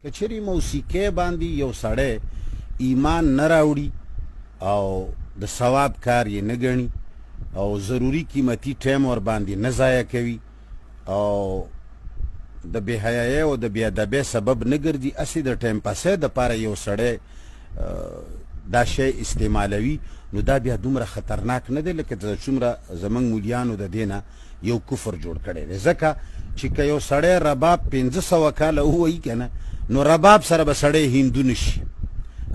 کچری موسیقی باندې یو سړی ایمان نه راوړي او د ثواب کار یې نه ګڼي او ضروري قیمتي ټایم ور باندې نه ضایع کوي او د بې حیایۍ او د بې ادبۍ سبب نه ګرځي، هسې د ټایم پاسۍ دپاره یو سړی دا شی استعمالوي، نو دا بیا دومره خطرناک نه دی لکه څومره زموږ مولیانو د دې نه یو کفر جوړ کړی دی. ځکه چې که یو سړی رباب 500 کاله ووایي که نه، نو رباب سره به سړی هندو نشي،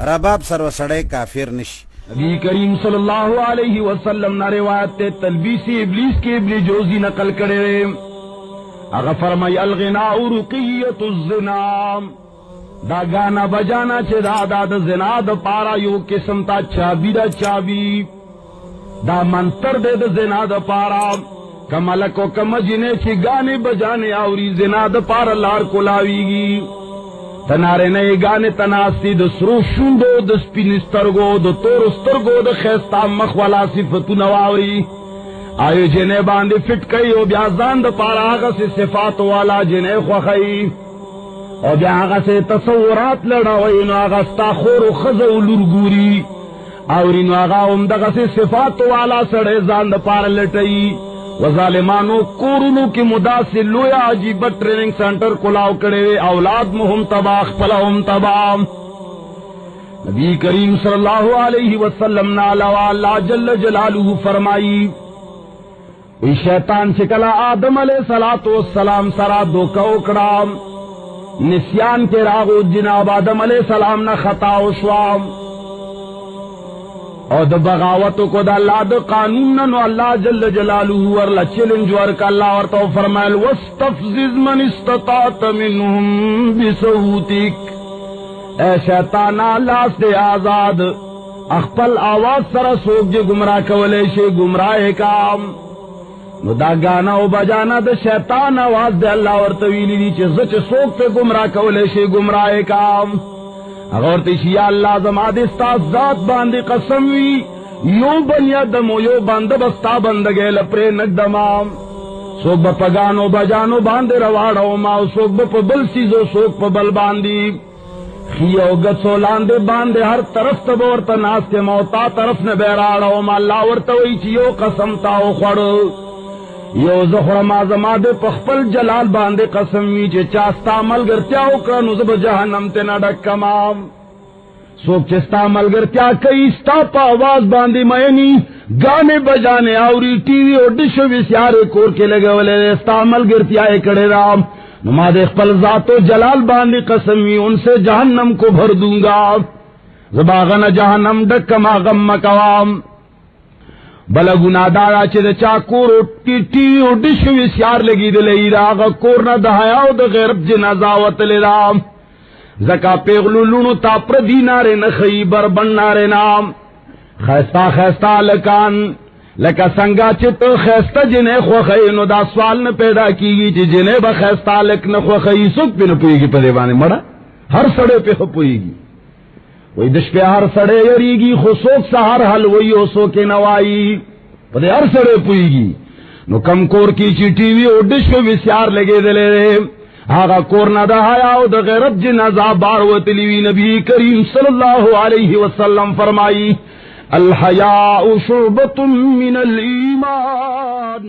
رباب سره به سړی کافر نشي. نبی کریم صلی اللہ علیہ وسلم نا روایت تے تلبیس ابلیس کے ابن جوزی نقل کرے، اگر فرمائی الغناء رقیت الزنا، دا گانا بجانا چے دا زنا دا پارا یو قسم تا چابی دا چابی، دا منتر دے دا زنا دا پارا، کملک و کمجنے چے گانے بجانے آوری زنا دا پارا لار کلاوی گی، تنارے نئے گانے تناسی د سرو شوندو د سپین سترگو د تور سترگو د خیستا مخ والا صفتو نواوری، آئے جنے باندے فٹ کئی او بیا زان د پارا آغا سے صفات والا جنے خوخئی او بیا آغا سے تصورات لڑاوئی، نو آغا ستا خور و خزو لرگوری آوری، نو آغا امدغا سے صفات والا سڑے زان د پارا لٹئی و ظالمانو کورونو کی مداثر لویا عجیب ٹریننگ سینٹر کلاو کڑے، اولاد مہم تباہ پلاہم تباہ. نبی کریم صلی اللہ علیہ وسلم نالا اللہ جل جلالہ فرمائی، وی شیطان چکلا آدم علیہ السلام سرا دھوکا اکڑا، نسیان کے راغو جناب آدم علیہ السلام نا خطا وشوام اور دا بغاوتو کو دا اللہ دا قانون نو اللہ جل جلالہ ورلا چلنج ورکا اللہ ورطا فرمائل وَاسْتَفْزِزْ مَنِ اسْتَطَعْتَ مِنْهُمْ بِصَوْتِكَ، اے شیطانا لاس دے آزاد اخپل آواز سر سوک جے گمراہ کولے شے گمراہ کام، نو دا گانا و بجانا دا شیطان آواز دے اللہ ورطویلی دی چے زچ سوک تے گمراہ کولے شے گمراہ کام. اگر تیشی یا اللہ زماد استاز ذات باندے قسم وی یو بنی آدم و یو بند بستا بندگے لپرے نگدمام، سوک با پگانو بجانو باندے رواڑو ماو، سوک با پا بل سیزو سوک پا بل باندی خیو گتسو لاندے باندے ہر طرف تبورتا ناس کے موتا طرف نبیراڑو ما اللہ ورطوئی چیو قسم تاو خوڑو یو زخرم آزماد پخپل جلال باندے قسم وی چے چاستا ملگر تیا اکرا نزب جہنم تینا ڈکمام، سوک چستا ملگر تیا کئی ستا پا آواز باندے مینی گانے بجانے آوری ٹی وی اور ڈشو ویسیارے کور کے لگے والے ستا ملگر تیا اکڑے رام، نماد اخپل ذات و جلال باندے قسم وی ان سے جہنم کو بھر دوں گا، زباغن جہنم ڈکما غم مکوام. بلا گناہ دارا چے دا چاکور ٹی وی او ڈش ویسیار لگی دلئی دا آغا کور نا دا حیاو دا غیرب جنازاوت لی دا زکا پیغلو لونو تا پر دینارے نخی بربن نارے نام، خیستا خیستا لکان لکا سنگا چے تو خیستا جنے خوخی، نو دا سوال نا پیدا کی گی چے جنے با خیستا لک نخوخی سوک پی نپوئی گی پدے بانے مڑا ہر سڑے پہ خپوئی گی، وہی دش پہ ہر سڑے یری گی خسوک سا ہر حل وہی ہو سو کے نوائی پدے ہر سڑے پوئی گی، نو کم کور کی چی ٹی وی او ڈش پہ ویسیار لگے دلے رے آغا کور نا دا حیاء دا غیرت جنازہ باروت لیوی. نبی کریم صلی اللہ علیہ وسلم فرمائی الحیاء شعبۃ من الایمان.